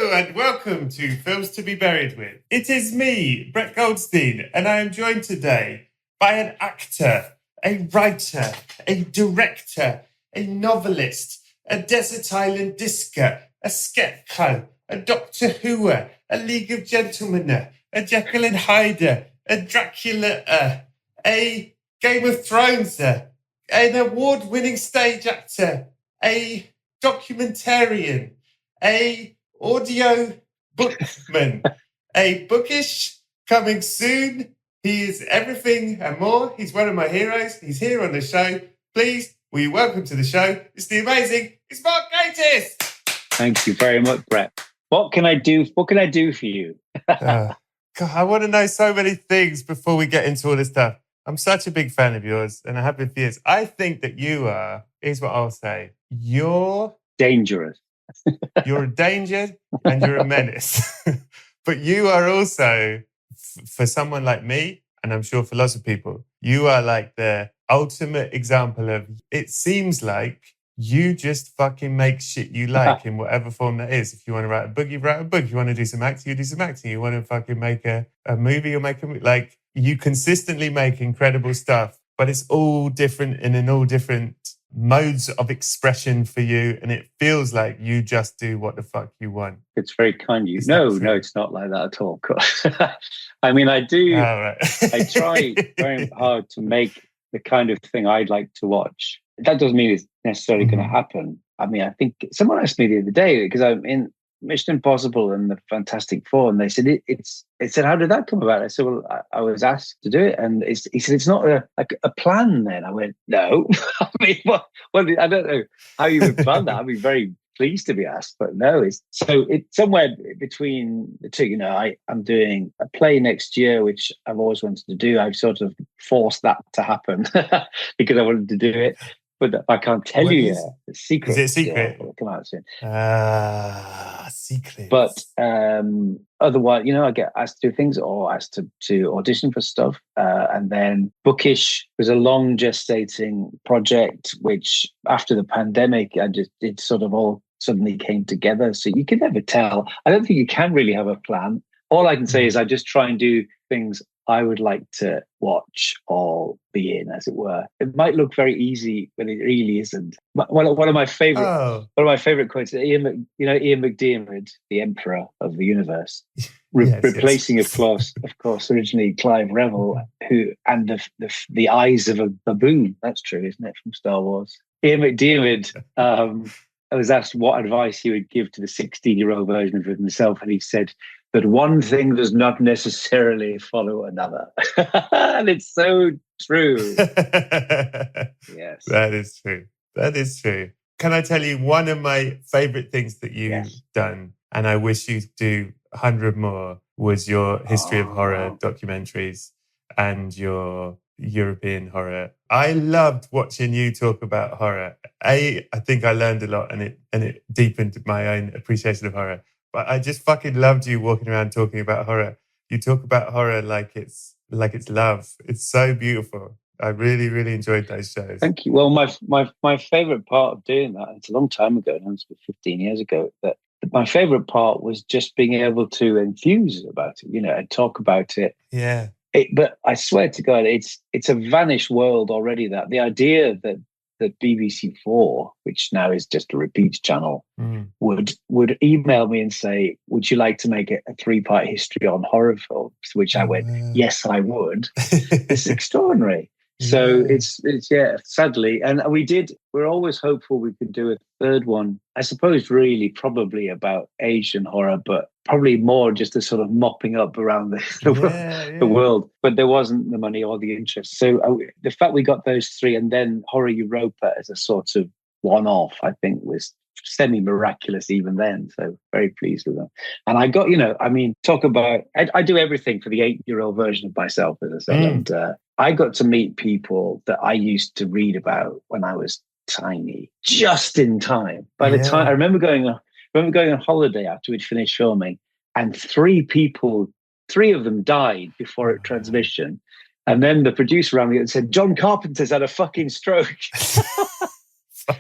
Hello and welcome to Films to be Buried With. It is me, Brett Goldstein, and I am joined today by an actor, a writer, a director, a novelist, a desert island discer, a scarecrow, a Doctor Whoer, a League of Gentlemen, a Jekyll and Hyder, a Dracula, a Game of Thrones, an award-winning stage actor, a documentarian, a audio bookman, a bookish coming soon. He is everything and more. He's one of my heroes. He's here on the show. Please, will you welcome to the show? It's the amazing, it's Mark Gatiss. Thank you very much, Brett. What can I do? What can I do for you? God, I want to know so many things before we get into all this stuff. I'm such a big fan of yours, and I have been for years. I think that you are, here's what I'll say, you're dangerous. You're a danger and you're a menace. But you are also, for someone like me, and I'm sure for lots of people, you are like the ultimate example of, it seems like you just fucking make shit you like in whatever form that is. If you want to write a book, you write a book. If you want to do some acting, you do some acting. You want to fucking make a movie, you make a movie. Like, you consistently make incredible stuff, but it's all different and in all different modes of expression for you, and it feels like you just do what the fuck you want. It's very kind of you. No, it's not like that at all. Of course. I mean, I do. Oh, right. I try very hard to make the kind of thing I'd like to watch. That doesn't mean it's necessarily going to happen. I mean, I think someone asked me the other day, because I'm in Mission Impossible and the Fantastic Four, and they said it said, how did that come about? I said, well, I was asked to do it, and he said, it's not a plan then. I went, no. I mean, well, I don't know how you would plan that. I'd be very pleased to be asked, but no. It's somewhere between the two. You know, I'm doing a play next year, which I've always wanted to do. I've sort of forced that to happen because I wanted to do it. But I can't tell you yet. It's secret. Is it a secret? Yeah, it'll come out soon. Secret. But otherwise, you know, I get asked to do things or asked to audition for stuff. And then Bookish was a long gestating project, which after the pandemic, it sort of all suddenly came together. So you can never tell. I don't think you can really have a plan. All I can say is I just try and do things I would like to watch or be in, as it were. It might look very easy, but it really isn't. One of my favorite quotes: Ian McDiarmid, the Emperor of the Universe, replacing, of course, originally Clive Revel, and the eyes of a baboon. That's true, isn't it, from Star Wars? Ian McDiarmid. I was asked what advice he would give to the 16-year-old version of himself, and he said that one thing does not necessarily follow another. And it's so true. Yes. That is true. That is true. Can I tell you one of my favorite things that you've done, and I wish you'd do 100 more, was your history of horror documentaries and your European horror. I loved watching you talk about horror. I think I learned a lot, and it deepened my own appreciation of horror. But I just fucking loved you walking around talking about horror. You talk about horror like it's love. It's so beautiful. I really, really enjoyed those shows. Thank you. Well, my favorite part of doing that, it's a long time ago, and it's 15 years ago, that my favorite part was just being able to enthuse about it, you know, and talk about it. Yeah. But I swear to God, it's a vanished world already. That the idea that BBC4, which now is just a repeats channel, would email me and say, would you like to make a 3-part history on horror films? Which I went, yes, I would. It's extraordinary. So it's sadly. And we're always hopeful we could do a third one. I suppose really probably about Asian horror, but probably more just a sort of mopping up around the world. But there wasn't the money or the interest. So the fact we got those 3 and then Horror Europa as a sort of one-off, I think was semi-miraculous even then. So very pleased with them. And I got, talk about, I do everything for the 8-year-old version of myself, as I said. And I got to meet people that I used to read about when I was tiny, just in time. By the time, I remember going on holiday after we'd finished filming, and 3 of them died before transmission. And then the producer rang me and said, John Carpenter's had a fucking stroke.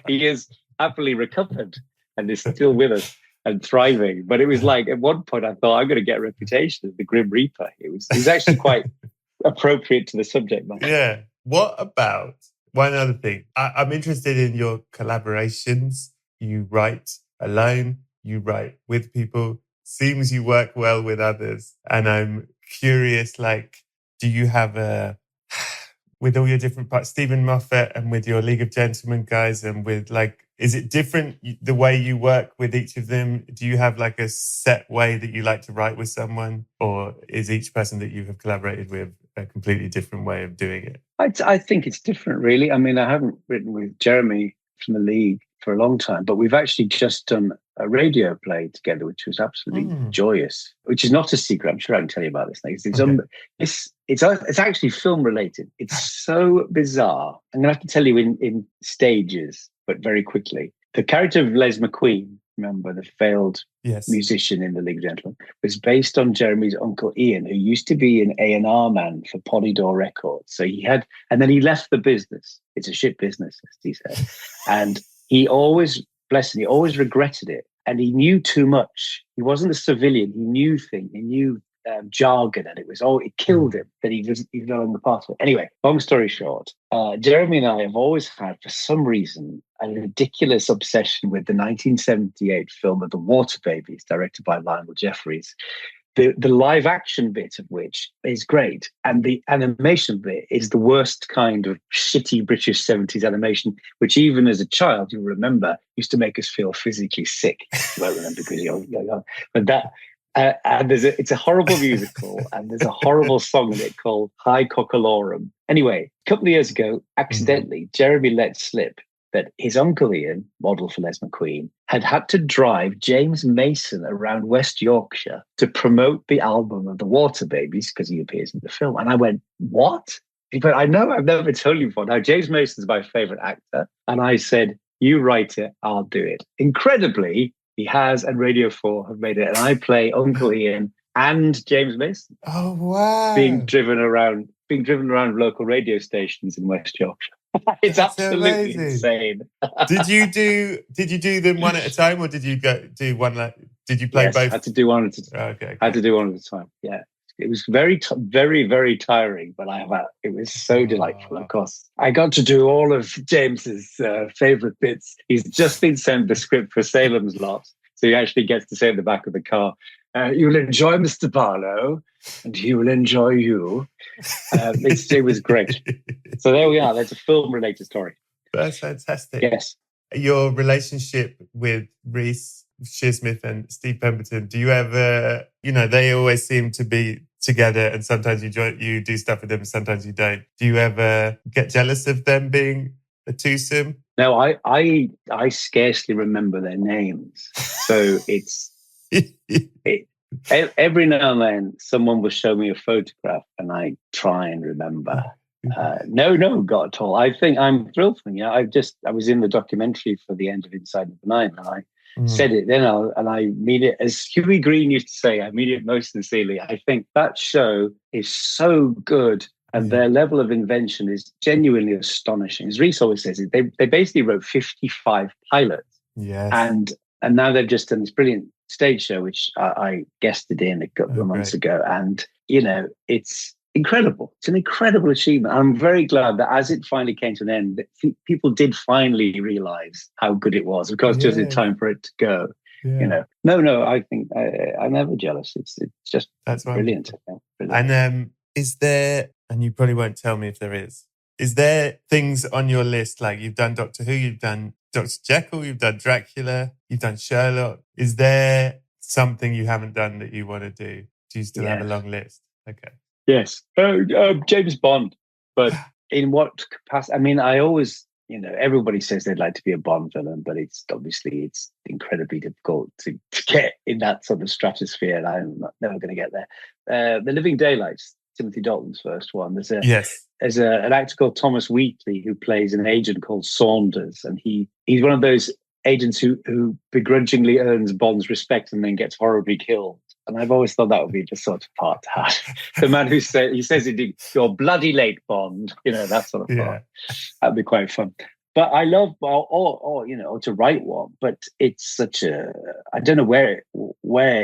He is happily recovered and is still with us. and thriving. But it was like, at one point, I thought, I'm going to get a reputation as the Grim Reaper. It was actually quite appropriate to the subject matter. Yeah. What about one other thing? I'm interested in your collaborations. You write alone, you write with people. Seems you work well with others. And I'm curious, like, do you have with all your different parts, Stephen Moffat and with your League of Gentlemen guys and with like, is it different the way you work with each of them? Do you have like a set way that you like to write with someone? Or is each person that you have collaborated with a completely different way of doing it? I think it's different, really. I mean, I haven't written with Jeremy from the League for a long time, but we've actually just done a radio play together, which was absolutely joyous, which is not a secret. I'm sure I can tell you about this thing. It's actually film related. It's so bizarre. I'm going to have to tell you in stages, but very quickly. The character of Les McQueen, remember, the failed musician in the League of Gentlemen, was based on Jeremy's uncle Ian, who used to be an A&R man for Polydor Records. So and then he left the business. It's a shit business, as he said. And he always, bless him, he always regretted it. And he knew too much. He wasn't a civilian. He knew things. He knew jargon, and it killed him that he was on the pathway. Anyway, long story short, Jeremy and I have always had, for some reason, a ridiculous obsession with the 1978 film of The Water Babies, directed by Lionel Jeffries. The live action bit of which is great, and the animation bit is the worst kind of shitty British 70s animation, which even as a child, you'll remember, used to make us feel physically sick. You won't remember because you're young. But that, and it's a horrible musical, and there's a horrible song in it called High Cockalorum. Anyway, a couple of years ago, accidentally, Jeremy let slip that his uncle Ian, model for Les McQueen, had to drive James Mason around West Yorkshire to promote the album of the Water Babies because he appears in the film. And I went, what? He went, I know, I've never told you before. Now, James Mason's my favourite actor. And I said, you write it, I'll do it. Incredibly, he has, and Radio 4 have made it. And I play Uncle Ian and James Mason. Oh, wow. Being driven around local radio stations in West Yorkshire. It's That's absolutely amazing. Insane. Did you do them one at a time, or did you do one? Did you play both? I had to do one at a time. Okay. I had to do one at a time. Yeah, it was very, very tiring, but it was so delightful. Of course, I got to do all of James's favorite bits. He's just been sent the script for Salem's Lot, so he actually gets to say in the back of the car, "You'll enjoy Mr. Barlow, and he will enjoy you." It was great. So there we are. That's a film-related story. That's fantastic. Yes. Your relationship with Reese Shearsmith and Steve Pemberton, do you ever, they always seem to be together, and sometimes you do stuff with them, and sometimes you don't. Do you ever get jealous of them being a twosome? No, I scarcely remember their names. So it's... Every now and then, someone will show me a photograph, and I try and remember. No, not at all. I think I'm thrilled for them. I was in the documentary for the end of Inside the Nine, and I said it then, and I mean it as Huey Green used to say. I mean it most sincerely. I think that show is so good, and their level of invention is genuinely astonishing. As Reese always says, they basically wrote 55 pilots, and now they've just done this brilliant stage show, which I guested in a couple of months ago. And, it's incredible. It's an incredible achievement. I'm very glad that as it finally came to an end, that people did finally realize how good it was. Of course, just in time for it to go. Yeah. No, I think I'm never jealous. It's just brilliant. Brilliant. And is there, and you probably won't tell me if there is there things on your list, like you've done Doctor Who, you've done Dr. Jekyll, you've done Dracula, you've done Sherlock. Is there something you haven't done that you want to do? Do you still have a long list? Okay. Yes. James Bond. But in what capacity? I mean, I always, everybody says they'd like to be a Bond villain, but it's incredibly difficult to get in that sort of stratosphere, and I'm never going to get there. The Living Daylights, Timothy Dalton's first one. There's an actor called Thomas Wheatley who plays an agent called Saunders, and he's one of those agents who begrudgingly earns Bond's respect and then gets horribly killed. And I've always thought that would be the sort of part to have. The man who says he did, "You're bloody late, Bond," that sort of part. That'd be quite fun. But I love, or to write one. But it's such a, I don't know where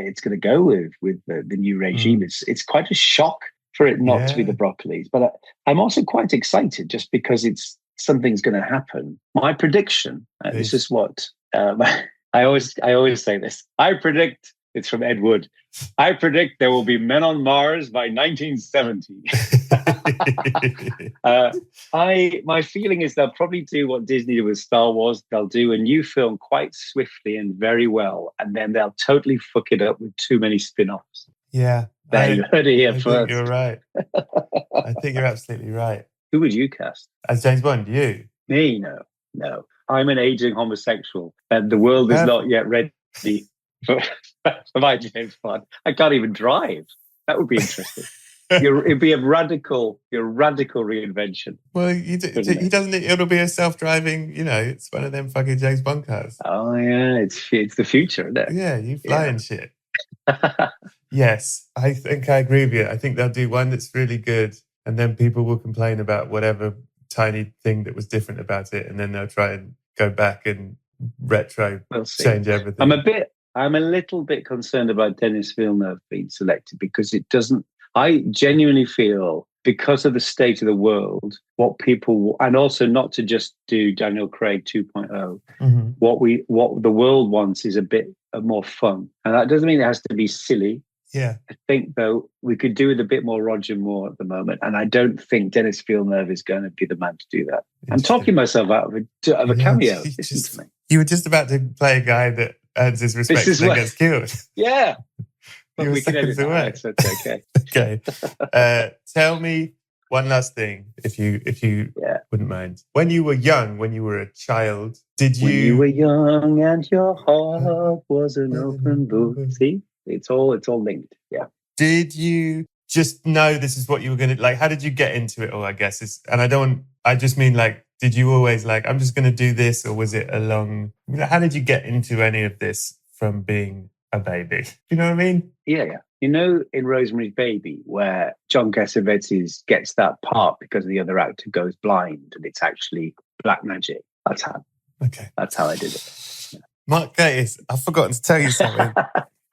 it's going to go with the new regime. It's quite a shock for it not to be the Broccolis. But I'm also quite excited just because it's something's going to happen. My prediction, this is what I always say this. I predict, it's from Ed Wood, I predict there will be men on Mars by 1970. My feeling is they'll probably do what Disney did with Star Wars. They'll do a new film quite swiftly and very well, and then they'll totally fuck it up with too many spin-offs. Yeah. There, you heard it here first. I think you're right. I think you're absolutely right. Who would you cast? As James Bond, you? Me? No. I'm an aging homosexual, and the world is not yet ready for my James Bond. I can't even drive. That would be interesting. It'd be a radical reinvention. Well, he doesn't. It'll be a self-driving. It's one of them fucking James Bond cars. Oh yeah, it's the future, isn't it? Yeah, you fly and shit. Yes, I think I agree with you. I think they'll do one that's really good, and then people will complain about whatever tiny thing that was different about it, and then they'll try and go back and change everything. I'm a little bit concerned about Denis Villeneuve being selected because it doesn't. I genuinely feel, because of the state of the world, what people, and also not to just do Daniel Craig 2.0, what the world wants is a bit more fun. And that doesn't mean it has to be silly. Yeah. I think, though, we could do with a bit more Roger Moore at the moment. And I don't think Denis Villeneuve is going to be the man to do that. I'm talking myself out of a cameo. Listen to me. You were just about to play a guy that earns his respect and then gets killed. Yeah. But we can edit that out, so it's okay. Okay. Tell me one last thing, if you wouldn't mind. When you were young, when you were a child, when you were young and your heart was an open book. See? It's all linked. Yeah. Did you just know this is what you were going to, like, how did you get into it all, I guess? I just mean, like, did you always, like, I'm just going to do this, or was it how did you get into any of this from being a baby? You know what I mean? Yeah. In Rosemary's Baby, where John Cassavetes gets that part because the other actor goes blind and it's actually black magic. That's how I did it. Yeah. Mark Gatiss, I've forgotten to tell you something.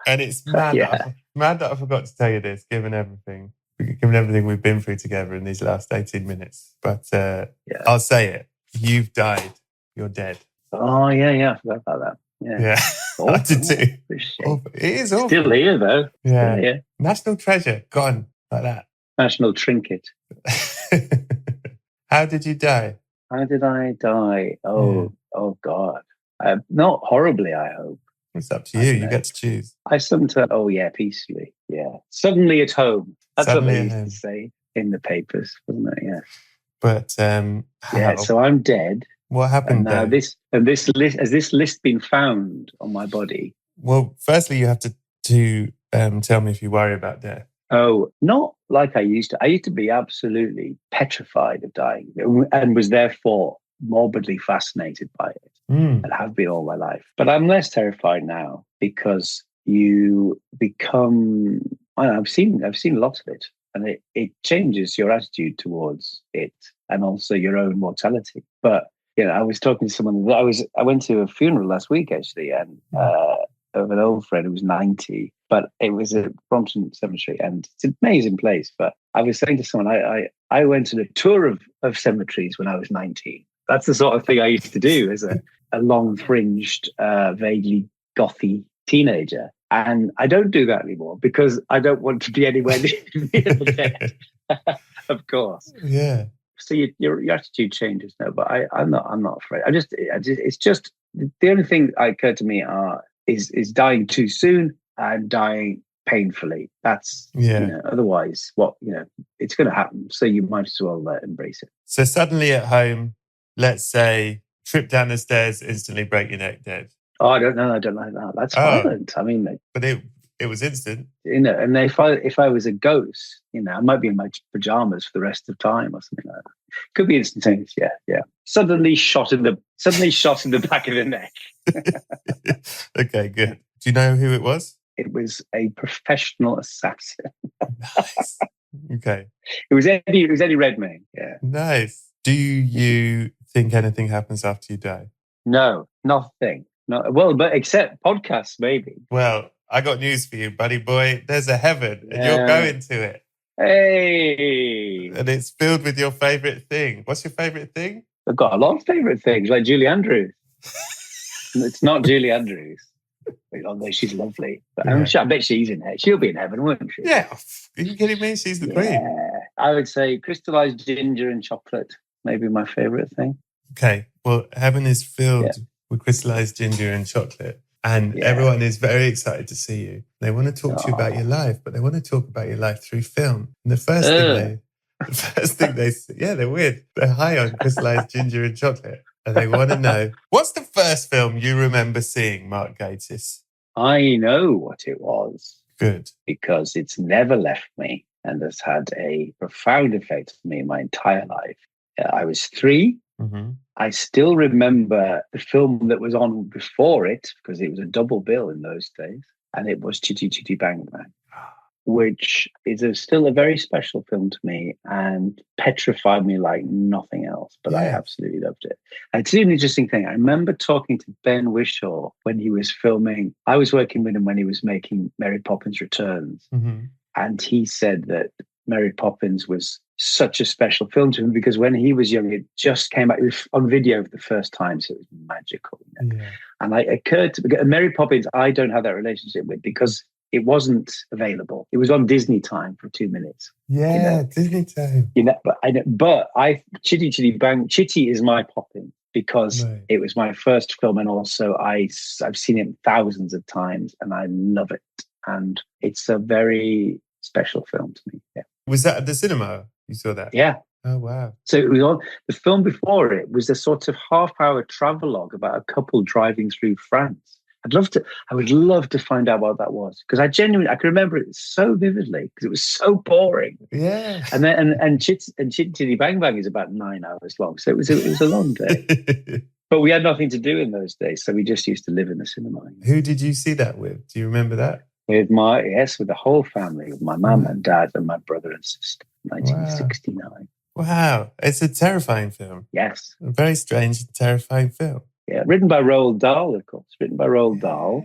And it's mad, mad that I forgot to tell you this, given everything we've been through together in these last 18 minutes. But I'll say it. You've died. You're dead. Oh, yeah. I forgot about that. Yeah. I did too. It is awful. Still here, though. Yeah. National treasure. Gone like that. National trinket. How did you die? How did I die? Oh God. Not horribly, I hope. It's up to you. You get to choose. I sometimes, peacefully. Yeah. Suddenly at home. That's Suddenly what they used to say in the papers, wasn't it? Yeah. But so I'm dead. What happened now? This list, has this list been found on my body? Well, firstly, you have to tell me if you worry about death. Oh, not like I used to. I used to be absolutely petrified of dying, and was therefore morbidly fascinated by it, and have been all my life. But I'm less terrified now because you become. I've seen lots of it, and it changes your attitude towards it, and also your own mortality. But I was talking to someone. I went to a funeral last week actually, and of an old friend who was 90. But it was at Brompton Cemetery, and it's an amazing place. But I was saying to someone, I went on a tour of cemeteries when I was 19. That's the sort of thing I used to do as a long-fringed, vaguely gothy teenager. And I don't do that anymore because I don't want to be anywhere near the dead, of course. Yeah. So your attitude changes now, but I'm not afraid. It's just the only thing that occurred to me is dying too soon and dying painfully. That's otherwise it's going to happen. So you might as well embrace it. So suddenly at home, let's say, trip down the stairs, instantly break your neck, dead. Oh, I don't know. I don't like that. That's violent. I mean, but it was instant. And if I was a ghost, I might be in my pajamas for the rest of time or something like that. Could be instantaneous. Yeah. Suddenly shot in the back of the neck. Okay, good. Do you know who it was? It was a professional assassin. Nice. Okay. It was Eddie Redmayne. Yeah. Nice. Do you think anything happens after you die? No, nothing. No, well, but except podcasts, maybe. Well, I got news for you, buddy boy. There's a heaven, and you're going to it. Hey! And it's filled with your favourite thing. What's your favourite thing? I've got a lot of favourite things, like Julie Andrews. It's not Julie Andrews, although she's lovely. But I bet she's in heaven. She'll be in heaven, won't she? Yeah. Are you kidding me? She's the queen. I would say crystallized ginger and chocolate, maybe my favourite thing. Okay. Well, heaven is filled with crystallized ginger and chocolate. And everyone is very excited to see you. They want to talk to you about your life, but they want to talk about your life through film. And the first thing they say, they're weird. They're high on crystallized ginger and chocolate. And they want to know, what's the first film you remember seeing, Mark Gatiss? I know what it was. Good. Because it's never left me and has had a profound effect on me my entire life. I was 3. Mm-hmm. I still remember the film that was on before it, because it was a double bill in those days, and it was Chitty Chitty Bang Bang, which is still a very special film to me and petrified me like nothing else, but I absolutely loved it. And it's an interesting thing. I remember talking to Ben Whishaw when he was filming. I was working with him when he was making Mary Poppins Returns, and he said that Mary Poppins was such a special film to him because when he was young, it just came out on video for the first time, so it was magical. You know? And it occurred to me, Mary Poppins, I don't have that relationship with because it wasn't available. It was on Disney Time for 2 minutes. Disney Time. But Chitty Chitty Bang, Chitty is my Poppin because it was my first film, and also I've seen it thousands of times, and I love it. And it's a very special film to me. Yeah. Was that at the cinema? You saw that? Yeah. Oh, wow. So it was on, the film before it was a sort of half-hour travelogue about a couple driving through France. I would love to find out what that was because I can remember it so vividly because it was so boring. Yeah. And then and Chitty Bang Bang is about 9 hours long, so it was a long day. But we had nothing to do in those days, so we just used to live in the cinema. Who did you see that with? Do you remember that? With the whole family, with my mum and dad and my brother and sister, 1969. Wow. It's a terrifying film. Yes. A very strange and terrifying film. Yeah, written by Roald Dahl, of course. Written by Roald Dahl.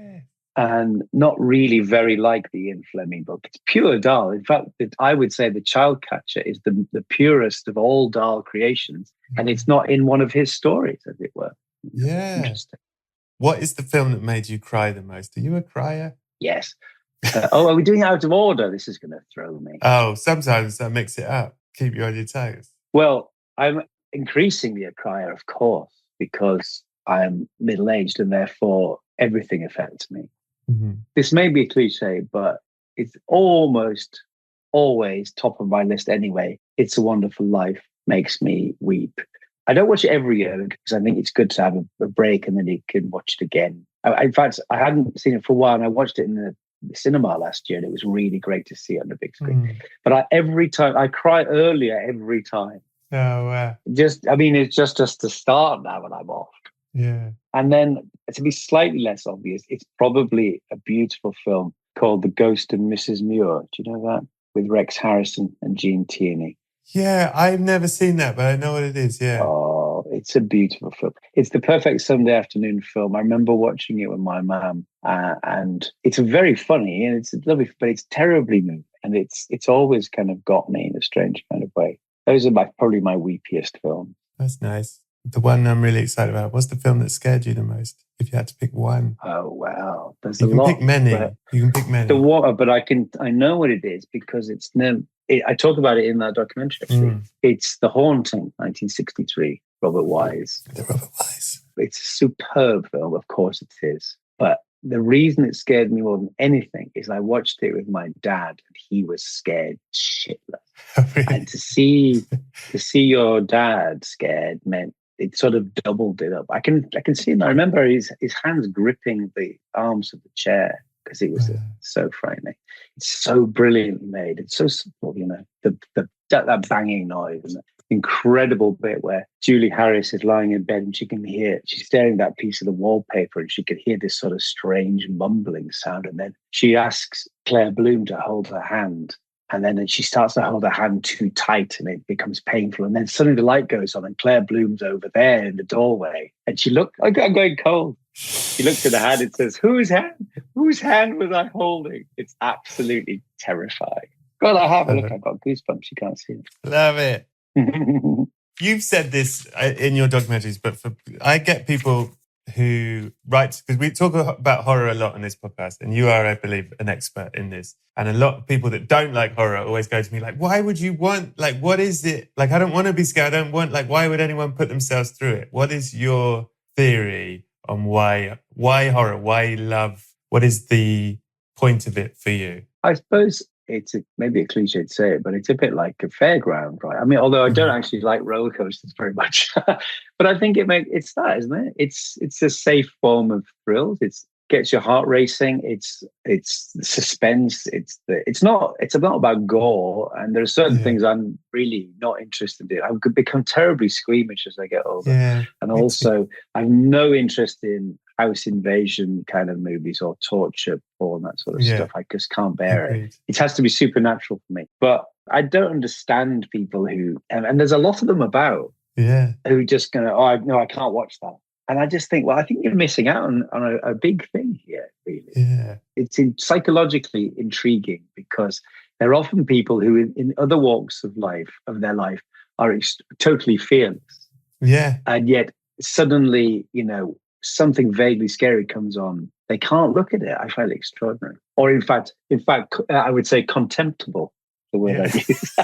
And not really very like the Ian Fleming book. It's pure Dahl. In fact, I would say The Childcatcher is the purest of all Dahl creations. And it's not in one of his stories, as it were. Yeah. Interesting. What is the film that made you cry the most? Are you a crier? Yes. Are we doing it out of order? This is going to throw me. Oh, sometimes I mix it up. Keep you on your toes. Well, I'm increasingly a crier, of course, because I am middle-aged and therefore everything affects me. Mm-hmm. This may be a cliche, but it's almost always top of my list anyway. It's a Wonderful Life makes me weep. I don't watch it every year because I think it's good to have a break and then you can watch it again. In fact, I hadn't seen it for a while and I watched it in the cinema last year and it was really great to see it on the big screen. But every time I cry earlier every time. Oh, wow. It's just the start now when I'm off. Yeah. And then to be slightly less obvious, it's probably a beautiful film called The Ghost of Mrs. Muir. Do you know that? With Rex Harrison and Gene Tierney. Yeah, I've never seen that, but I know what it is, yeah. Oh, it's a beautiful film. It's the perfect Sunday afternoon film. I remember watching it with my mum, and it's very funny and it's lovely, but it's terribly moving, and it's always kind of got me in a strange kind of way. Those are probably my weepiest films. That's nice. The one I'm really excited about. What's the film that scared you the most? If you had to pick one. Oh, wow. There's you a can lot. Pick many. You can pick many. The water, but I know what it is because I talk about it in that documentary, actually. It's The Haunting, 1963, Robert Wise. The Robert Wise. It's a superb film, of course it is. But the reason it scared me more than anything is I watched it with my dad and he was scared shitless. Really? And to see your dad scared meant it sort of doubled it up. I can see him. I remember his hands gripping the arms of the chair because it was so frightening. It's so brilliantly made. It's so simple, that banging noise and the incredible bit where Julie Harris is lying in bed and she's staring at that piece of the wallpaper and she could hear this sort of strange mumbling sound. And then she asks Claire Bloom to hold her hand And then she starts to hold her hand too tight and it becomes painful. And then suddenly the light goes on and Claire Bloom's over there in the doorway. And she looked, I'm going cold. She looks at the hand and says, whose hand was I holding? It's absolutely terrifying. God, I have a look. I've got goosebumps. You can't see it. Love it. You've said this in your documentaries, but I get people who write, because we talk about horror a lot on this podcast, and you are, I believe, an expert in this. And a lot of people that don't like horror always go to me like, why would you want, like, what is it? Like, I don't want to be scared. I don't want, like, why would anyone put themselves through it? What is your theory on why horror? Why love? What is the point of it for you? I suppose it's maybe a cliche to say it, but it's a bit like a fairground, right? I mean, although I don't actually like roller coasters very much, but I think it's that, isn't it? It's a safe form of thrills. It gets your heart racing. It's suspense. It's not about gore. And there are certain things I'm really not interested in. I could become terribly squeamish as I get older. Yeah, and also, I have no interest in house invasion kind of movies or torture porn, that sort of stuff. I just can't bear it. It has to be supernatural for me. But I don't understand people who, and there's a lot of them about, who just go, I can't watch that. And I just think, well, I think you're missing out on a big thing here, really. Yeah. It's psychologically intriguing because there are often people who in other walks of their life, are totally fearless. Yeah. And yet suddenly, something vaguely scary comes on. They can't look at it. I find it extraordinary. Or in fact, I would say contemptible, the word I use.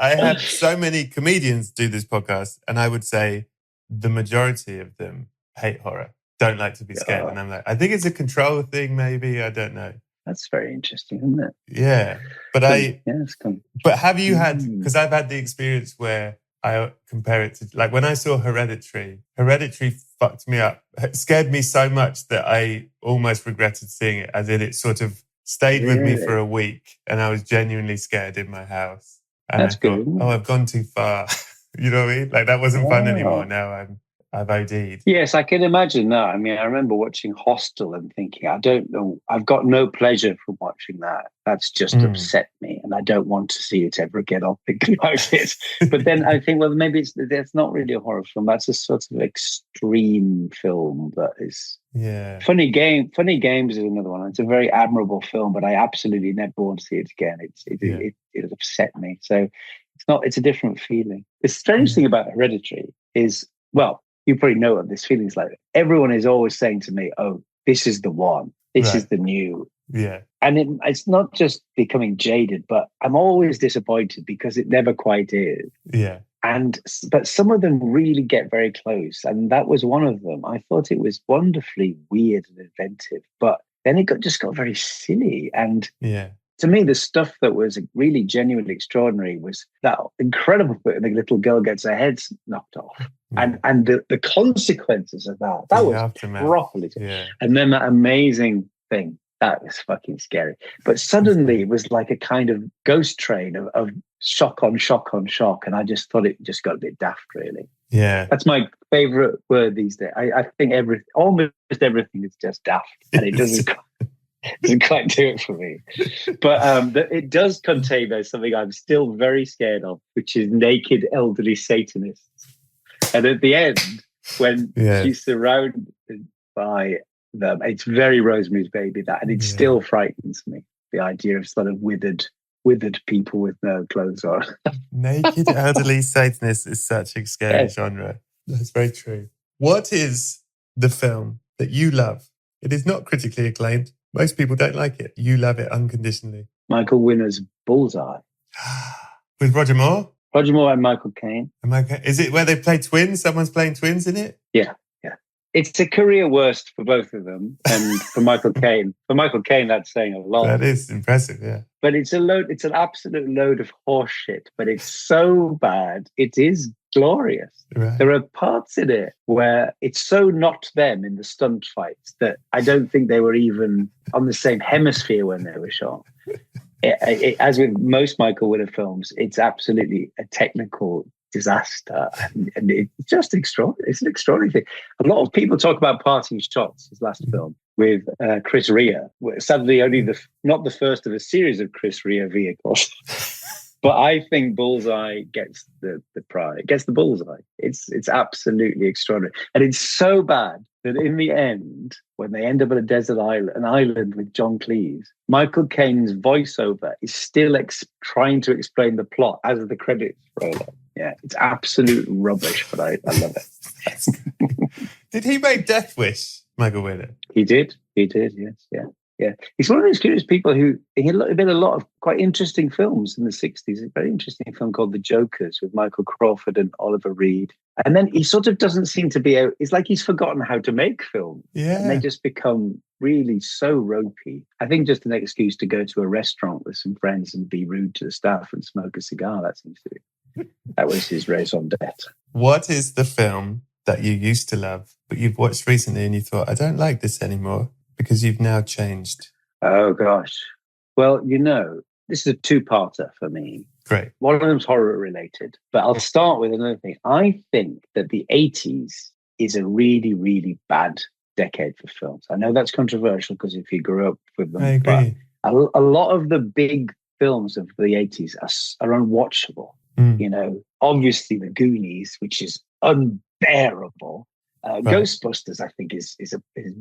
I had so many comedians do this podcast, and I would say the majority of them hate horror, don't like to be scared. And I'm like, I think it's a control thing, maybe. I don't know. That's very interesting, isn't it? Yeah. But but have you had, because I've had the experience where I compare it to, like, when I saw Hereditary fucked me up. It scared me so much that I almost regretted seeing it, as in it sort of stayed with me for a week, and I was genuinely scared in my house. And that's good. I've gone too far. You know what I mean? Like, that wasn't fun anymore. Now I've OD'd. Yes, I can imagine that. I mean, I remember watching Hostel and thinking, I don't know, I've got no pleasure from watching that. That's just upset me, and I don't want to see it ever again. I'll think about it. But then I think, well, maybe that's not really a horror film. That's a sort of extreme film that is. Yeah. Funny Games is another one. It's a very admirable film, but I absolutely never want to see it again. It upset me. So it's a different feeling. The strange thing about Hereditary is, well, you probably know what this feeling is like. Everyone is always saying to me, oh, this is the one. This is the new. Yeah. And it's not just becoming jaded, but I'm always disappointed because it never quite is. Yeah. But some of them really get very close. And that was one of them. I thought it was wonderfully weird and inventive, but then it just got very silly. And to me, the stuff that was really genuinely extraordinary was that incredible bit where the little girl gets her head knocked off. And the consequences of that was properly. Yeah. And then that amazing thing, that was fucking scary. But suddenly it was like a kind of ghost train of shock on shock on shock. And I just thought it just got a bit daft, really. Yeah. That's my favorite word these days. I think almost everything is just daft. And it doesn't quite do it for me. But it does contain something I'm still very scared of, which is naked elderly Satanists. And at the end, when she's surrounded by them, it's very Rosemary's Baby, that, and it still frightens me. The idea of sort of withered people with no clothes on. Naked elderly Satanists is such a scary genre. That's very true. What is the film that you love? It is not critically acclaimed. Most people don't like it. You love it unconditionally. Michael Winner's Bullseye. With Roger Moore? Roger Moore and Michael Caine. Is it where they play twins? Someone's playing twins in it? Yeah. It's a career worst for both of them. And for Michael Caine. For Michael Caine, that's saying a lot. That is impressive, yeah. But it's an absolute load of horse shit. But it's so bad. It is glorious. Right. There are parts in it where it's so not them in the stunt fights that I don't think they were even on the same hemisphere when they were shot. As with most Michael Winner films, it's absolutely a technical disaster, and it's just extraordinary. It's an extraordinary thing. A lot of people talk about parting shots, his last film. with Chris Rea. Sadly, only not the first of a series of Chris Rea vehicles. But I think Bullseye gets the prize, gets the bullseye. It's absolutely extraordinary. And it's so bad that in the end, when they end up at a desert island, an island with John Cleese, Michael Caine's voiceover is still trying to explain the plot as the credits roll up. Yeah, it's absolute rubbish, but I love it. Did he make Death Wish, Michael Winner? He did, yes, yeah. Yeah, he's one of those curious people who he made a lot of quite interesting films in the 60s. A very interesting film called The Jokers with Michael Crawford and Oliver Reed. And then he sort of doesn't seem to be out. It's like he's forgotten how to make films. Yeah. And they just become really so ropey. I think just an excuse to go to a restaurant with some friends and be rude to the staff and smoke a cigar. That was his raison d'etre. What is the film that you used to love, but you've watched recently and you thought, I don't like this anymore? Because you've now changed. Oh, gosh. Well, this is a two-parter for me. Great. One of them's horror related, but I'll start with another thing. I think that the 80s is a really, really bad decade for films. I know that's controversial because if you grew up with them, I agree. But a lot of the big films of the 80s are unwatchable. Obviously The Goonies, which is unbearable. Ghostbusters, I think, is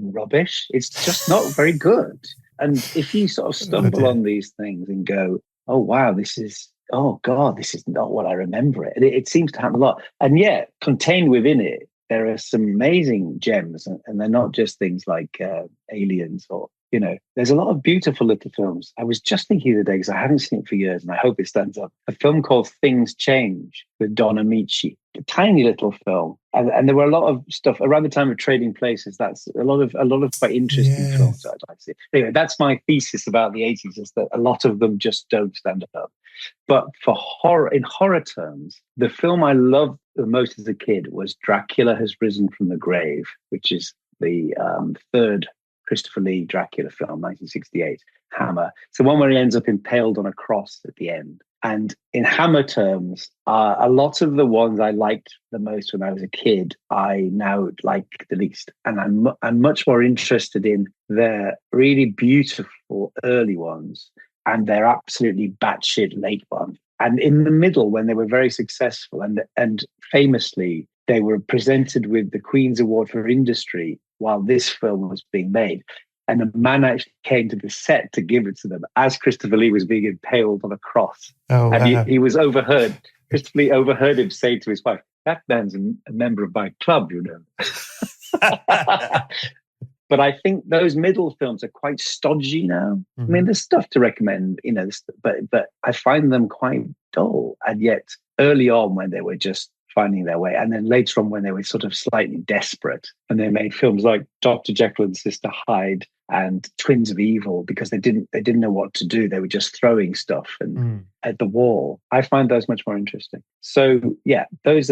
rubbish. It's just not very good. And if you sort of stumble on these things and go, oh, wow, this is not what I remember it. It seems to happen a lot. And yet, contained within it, there are some amazing gems. And they're not just things like Aliens or, there's a lot of beautiful little films. I was just thinking the other day, because I haven't seen it for years, and I hope it stands up, a film called Things Change with Don Amici, a tiny little film. And there were a lot of stuff around the time of Trading Places. That's a lot of quite interesting films that I'd like to see. Anyway, that's my thesis about the 80s, is that a lot of them just don't stand up. But in horror terms, the film I loved the most as a kid was Dracula Has Risen from the Grave, which is the third Christopher Lee Dracula film, 1968, Hammer. It's the one where he ends up impaled on a cross at the end. And in Hammer terms, a lot of the ones I liked the most when I was a kid, I now like the least. And I'm much more interested in their really beautiful early ones and their absolutely batshit late ones. And in the middle, when they were very successful and famously, they were presented with the Queen's Award for Industry while this film was being made. And a man actually came to the set to give it to them as Christopher Lee was being impaled on a cross. Oh, and wow. he was overheard. Christopher Lee overheard him say to his wife, that man's a member of my club, But I think those middle films are quite stodgy now. Mm-hmm. I mean, there's stuff to recommend, but I find them quite dull. And yet early on when they were just finding their way, and then later on when they were sort of slightly desperate and they made films like Dr. Jekyll and Sister Hyde and Twins of Evil because they didn't know what to do. They were just throwing stuff at the wall. I find those much more interesting. So yeah, that's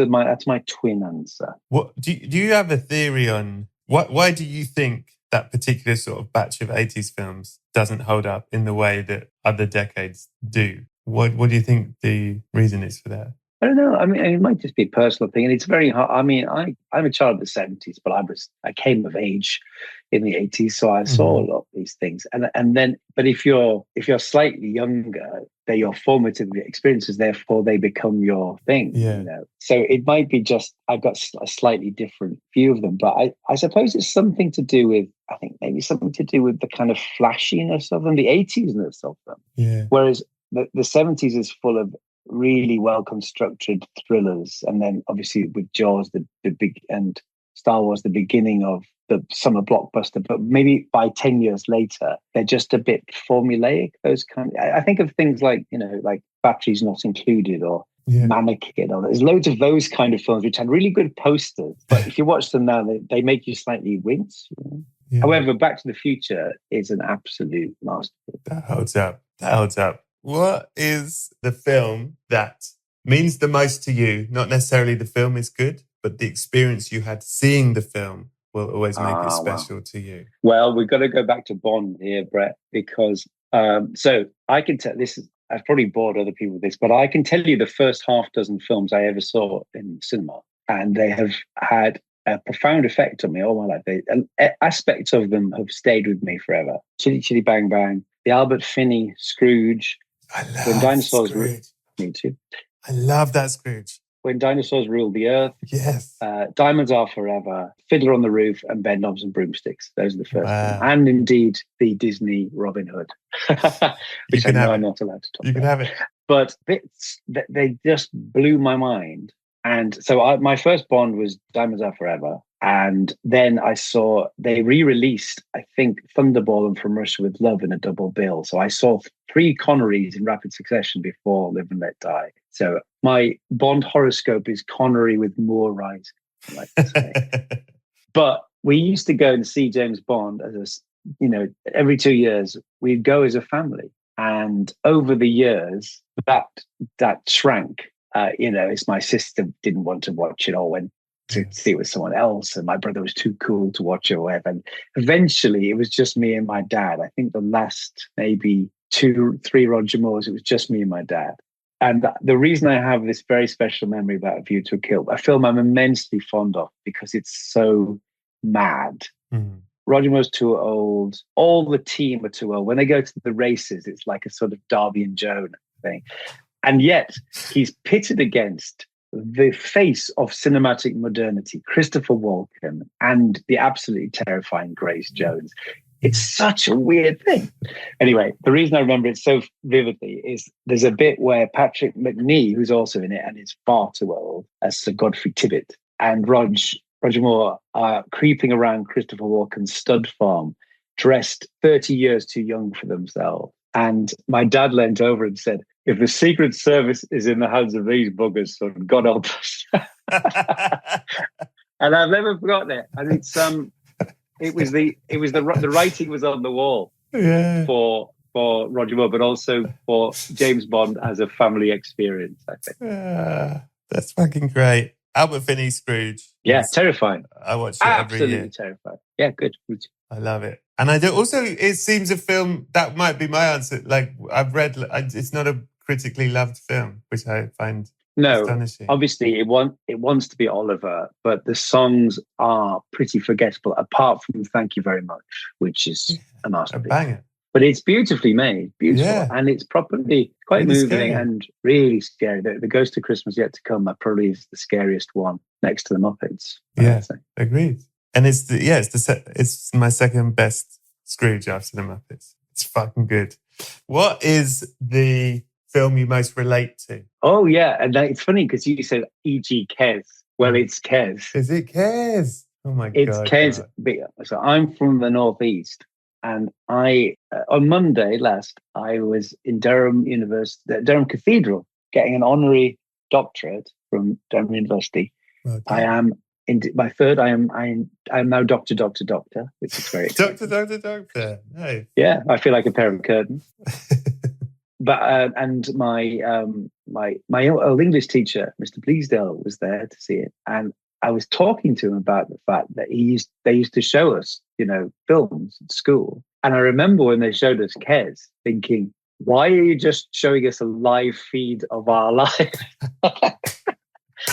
my twin answer. What do you have a theory on why do you think that particular sort of batch of 80s films doesn't hold up in the way that other decades do? What do you think the reason is for that? I don't know. I mean, it might just be a personal thing, and it's very hard. I mean, I'm a child of the 70s, but I came of age in the 80s, so I saw a lot of these things. And then, but if you're slightly younger, they're your formative experiences. Therefore, they become your thing. Yeah. So it might be just I've got a slightly different view of them, but I suppose it's something to do with. I think maybe something to do with the kind of flashiness of them, the 80s-ness of them. Yeah. Whereas the 70s is full of really well-constructed thrillers, and then obviously with Jaws the big, and Star Wars the beginning of the summer blockbuster, but maybe by 10 years later they're just a bit formulaic. Those kind I think of things like like Batteries Not Included or Mannequin, or there's loads of those kind of films which had really good posters, but if you watch them now they make you slightly wince. Yeah. However, Back to the Future is an absolute masterpiece. That holds up. What is the film that means the most to you? Not necessarily the film is good, but the experience you had seeing the film will always make it special to you. Well, we've got to go back to Bond here, Brett, because so I can tell I've probably bored other people with this, but I can tell you the first half dozen films I ever saw in cinema, and they have had a profound effect on me all my life. Aspects of them have stayed with me forever. Chitty Chitty Bang Bang, the Albert Finney Scrooge. I love When dinosaurs Scrooge. Me too. I love that Scrooge. When Dinosaurs Ruled the Earth. Yes. Diamonds Are Forever, Fiddler on the Roof, and Bedknobs and Broomsticks. Those are the first Wow. ones. And indeed, the Disney Robin Hood, which I know I'm not allowed to talk about. You can have it. But they just blew my mind. And so my first Bond was Diamonds Are Forever. And then I saw they re-released, I think, Thunderball and From Russia with Love in a double bill. So I saw 3 Connerys in rapid succession before Live and Let Die. So my Bond horoscope is Connery with Moore rising, I like to say. But we used to go and see James Bond every 2 years. We'd go as a family. And over the years, that shrank. It's my sister didn't want to watch it or went to see it with someone else, and my brother was too cool to watch it or whatever. And eventually it was just me and my dad. I think the last maybe 2-3 Roger Moores, it was just me and my dad. And the reason I have this very special memory about A View to a Kill, a film I'm immensely fond of because it's so mad. Mm. Roger Moore's too old. All the team are too old. When they go to the races, it's like a sort of Darby and Joan thing. And yet he's pitted against the face of cinematic modernity, Christopher Walken, and the absolutely terrifying Grace Jones. It's such a weird thing. Anyway, the reason I remember it so vividly is there's a bit where Patrick Macnee, who's also in it and is far too old, as Sir Godfrey Tibbett, and Roger Moore are creeping around Christopher Walken's stud farm, dressed 30 years too young for themselves. And my dad leant over and said, "If the Secret Service is in the hands of these buggers, son, God help us." And I've never forgotten it. And the writing was on the wall for Roger Moore, but also for James Bond as a family experience, I think. That's fucking great. Albert Finney Scrooge. Yeah, terrifying. I watch it every year. Absolutely terrifying. Yeah, good. I love it. And I do also, it seems a film, that might be my answer. Like I've read, it's not a critically loved film, which I find astonishing. Obviously it wants to be Oliver, but the songs are pretty forgettable, apart from Thank You Very Much, which is a masterpiece. A banger. But it's beautifully made, and it's properly quite moving scary. And really scary. The Ghost of Christmas Yet to Come probably is the scariest one next to the Muppets. Yeah, agreed. And it's my second best Scrooge after the Muppets. It's fucking good. What is the film you most relate to? Oh yeah, and it's funny because you said E.G. Kes. Well, it's Kes. Is it Kes? Oh my God. It's Kes. So I'm from the Northeast. And on Monday last, I was in Durham Cathedral, getting an honorary doctorate from Durham University. Okay. I am in my third. I am now Doctor, which is very exciting. Doctor. Nice. Yeah, I feel like a pair of curtains. But and my old English teacher, Mr. Bleasdale, was there to see it, and I was talking to him about the fact that they used to show us, films at school. And I remember when they showed us Kes, thinking, why are you just showing us a live feed of our life?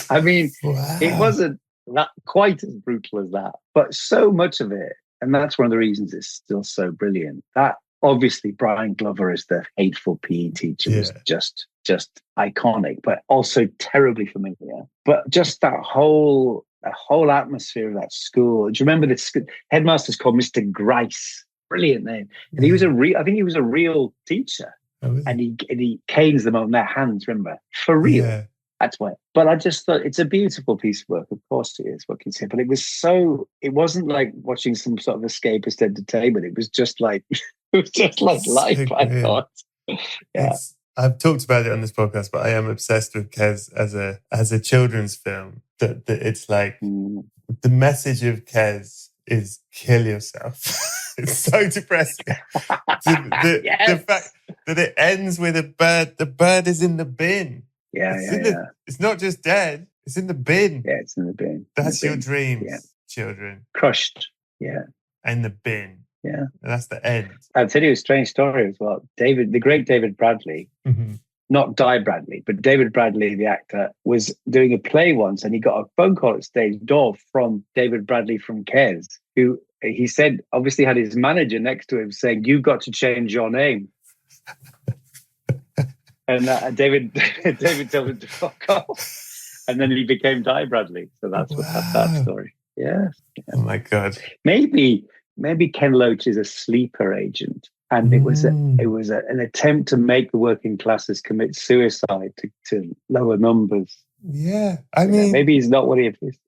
I mean, wow. It wasn't that quite as brutal as that, but so much of it. And that's one of the reasons it's still so brilliant. That obviously Brian Glover as the hateful PE teacher was just iconic, but also terribly familiar. But just that whole atmosphere of that school. Do you remember the headmaster's called Mr. Grice? Brilliant name. And he was I think he was a real teacher. And he canes them on their hands, remember? For real. Yeah. That's why. But I just thought it's a beautiful piece of work. Of course it is, what can you say? But it wasn't like watching some sort of escapist entertainment. It was just like life, I thought. Yeah. I've talked about it on this podcast, but I am obsessed with Kes as a children's film. That it's like the message of Kes is kill yourself. It's so depressing. The fact that it ends with a bird. The bird is in the bin. It's not just dead. It's in the bin. Yeah, it's in the bin. That's your dreams, children. Crushed. Yeah. In the bin. Yeah. And that's the end. I'll tell you a strange story as well. The great David Bradley, not Di Bradley, but David Bradley, the actor, was doing a play once, and he got a phone call at stage door from David Bradley from Kes, who he said obviously had his manager next to him saying, "You've got to change your name." And David told him to fuck off, and then he became Di Bradley. So that's that story. Yeah. Oh my God. Maybe Ken Loach is a sleeper agent. And it was an attempt to make the working classes commit suicide to lower numbers. Yeah, I mean, maybe he's not what he is.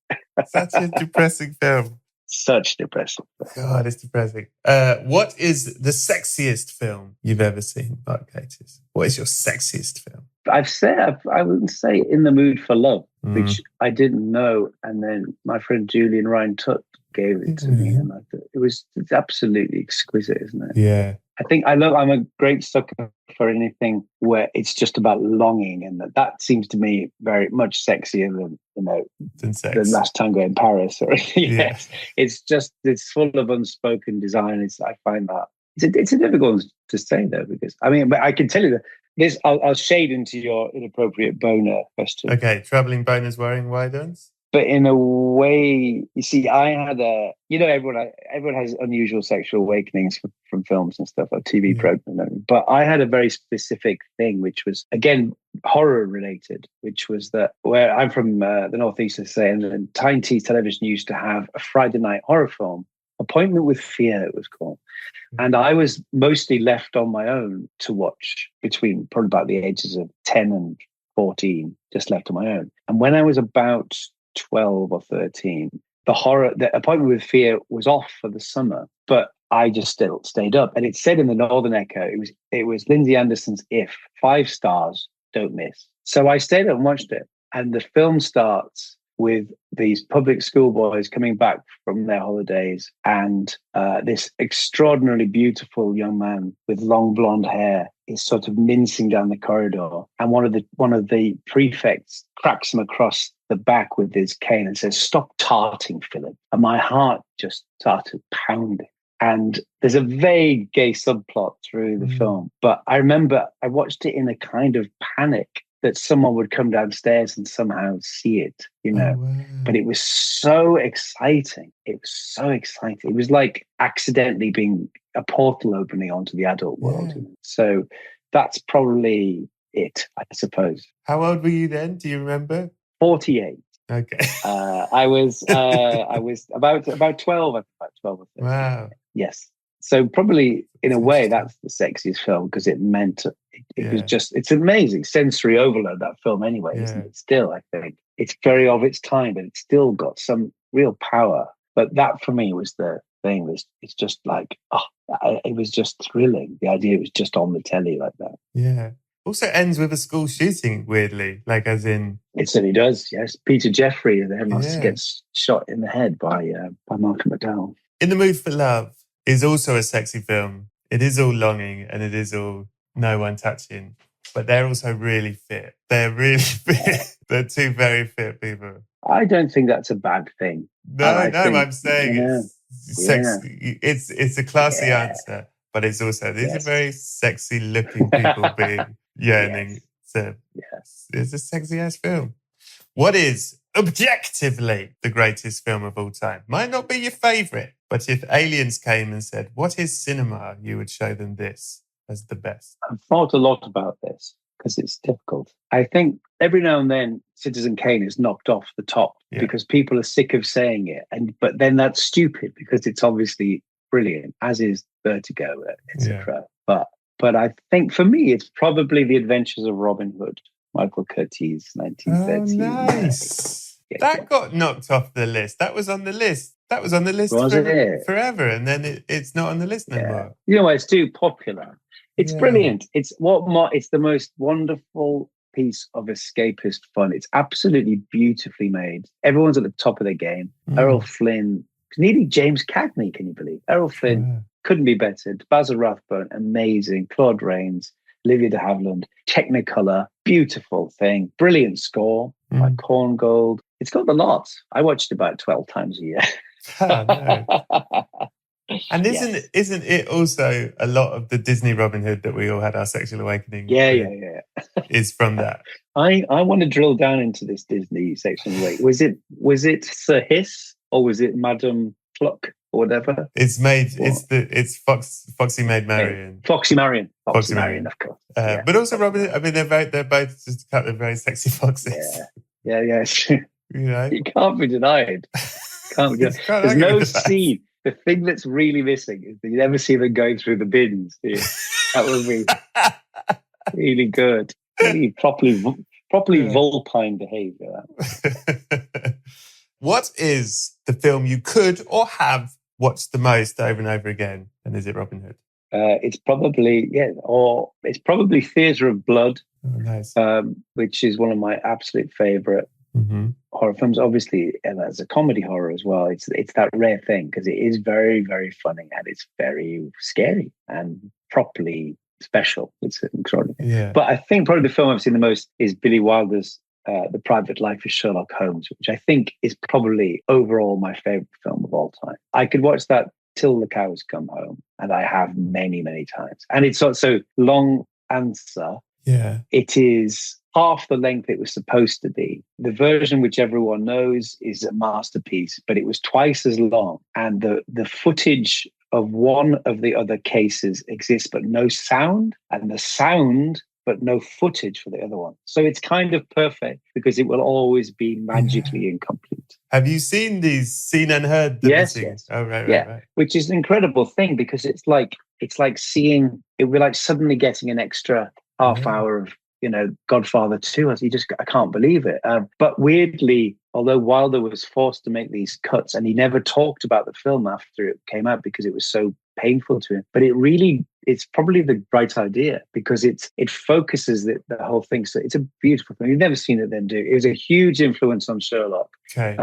Such a depressing film. Such depressing. God, it's depressing. What is the sexiest film you've ever seen, Mark Gatiss? What is your sexiest film? I wouldn't say In the Mood for Love, which I didn't know, and then my friend Julian Ryan Tutt gave it to me, and I thought it's absolutely exquisite, isn't it? Yeah. I'm a great sucker for anything where it's just about longing, and that seems to me very much sexier than the Last Tango in Paris. Or yes, it's full of unspoken desire. And I find that it's a difficult one to say though, because but I can tell you that this. I'll shade into your inappropriate boner question. Okay, traveling boners wearing wide ones. But in a way, you see, I had everyone has unusual sexual awakenings from films and stuff, like TV programs. But I had a very specific thing, which was, again, horror related, which was that where I'm from the Northeast, and Tyne Tees Television used to have a Friday night horror film, Appointment with Fear, it was called. And I was mostly left on my own to watch between probably about the ages of 10 and 14, just left on my own. And when I was about 12 or 13, the Appointment with Fear was off for the summer, but I just still stayed up. And it said in the Northern Echo, it was Lindsay Anderson's If, 5 stars, don't miss. So I stayed up and watched it. And the film starts with these public school boys coming back from their holidays, and this extraordinarily beautiful young man with long blonde hair is sort of mincing down the corridor, and one of the prefects cracks him across the back with his cane and says, "Stop tarting, Philip." And my heart just started pounding. And there's a vague gay subplot through the film, but I remember I watched it in a kind of panic that someone would come downstairs and somehow see it, But it was so exciting. It was like accidentally being a portal opening onto the adult world. Yeah. So that's probably it, I suppose. How old were you then? Do you remember? 48. Okay. I was about 12. About 12 or 13. Wow. Yes. So probably in a way that's the sexiest film, because it meant it was just, it's amazing sensory overload, that film anyway, isn't it? Still, I think it's very of its time, but it's still got some real power. But that for me was the thing. It's just like, it was just thrilling. The idea was just on the telly like that. Yeah. Also ends with a school shooting, weirdly, like as in... It certainly does, yes. Peter Jeffrey, the headmaster, gets shot in the head by Malcolm McDowell. In the Mood for Love is also a sexy film. It is all longing and it is all no one touching, but they're also really fit. They're really fit. They're two very fit people. I don't think that's a bad thing. I'm saying it's sexy. It's a classy answer, but it's also, these are very sexy looking people being yearning. It's a sexy ass film. What is objectively the greatest film of all time? Might not be your favourite, but if aliens came and said, "What is cinema?" you would show them this as the best. I've thought a lot about this because it's difficult. I think every now and then Citizen Kane is knocked off the top because people are sick of saying it, but then that's stupid because it's obviously brilliant, as is Vertigo, etc. But I think for me, it's probably The Adventures of Robin Hood, Michael Curtiz, 1913. Oh, nice. That got knocked off the list. That was on the list. That was on the list forever, and then it's not on the list anymore. You know why? It's too popular. It's brilliant. It's the most wonderful piece of escapist fun. It's absolutely beautifully made. Everyone's at the top of their game. Errol Flynn, nearly James Cagney, can you believe? Errol Flynn couldn't be bettered. Basil Rathbone, amazing. Claude Rains, Olivia de Havilland, Technicolor, beautiful thing. Brilliant score by Korngold. It's got the lot. I watched it about 12 times a year. And Yes. isn't it also a lot of the Disney Robin Hood that we all had our sexual awakening Yeah, with yeah. is from that? I want to drill down into this Disney section. Wait, was it Sir Hiss or was it Madame Cluck or whatever? What? It's Foxy Maid Marian. Foxy Marian. Foxy Marian, Marian. of course. Yeah, But also Foxy Robin Hood, Marian. I mean, they're both just a couple of very sexy foxes. Yeah. It's true. You know? It can't be denied. Can't be You denied. can't There's argue no with the facts. scene. The thing that's really missing is that you never see them going through the bins. Do you? That would be really good. Really properly vulpine behaviour. What is the film you could or have watched the most over and over again? And is it Robin Hood? It's probably Theatre of Blood, nice. Which is one of my absolute favourite horror films. Obviously, and as a comedy horror as well, it's that rare thing because it is very, very funny and it's very scary and properly special. It's extraordinary. Yeah. But I think probably the film I've seen the most is Billy Wilder's The Private Life of Sherlock Holmes, which I think is probably overall my favourite film of all time. I could watch that till the cows come home, and I have many, many times. And it's also long answer. Yeah. It is half the length it was supposed to be. The version which everyone knows is a masterpiece, but it was twice as long. And the footage of one of the other cases exists, but no sound, and the sound, but no footage for the other one. So it's kind of perfect because it will always be magically incomplete. Have you seen and heard the Yes. Oh, right. Which is an incredible thing because it's like seeing, it would be like suddenly getting an extra half hour of, Godfather 2. I can't believe it. But weirdly, although Wilder was forced to make these cuts and he never talked about the film after it came out because it was so painful to him, but it's probably the right idea because it focuses the whole thing. So it's a beautiful thing. You've never seen it then, do it? It was a huge influence on Sherlock. Okay.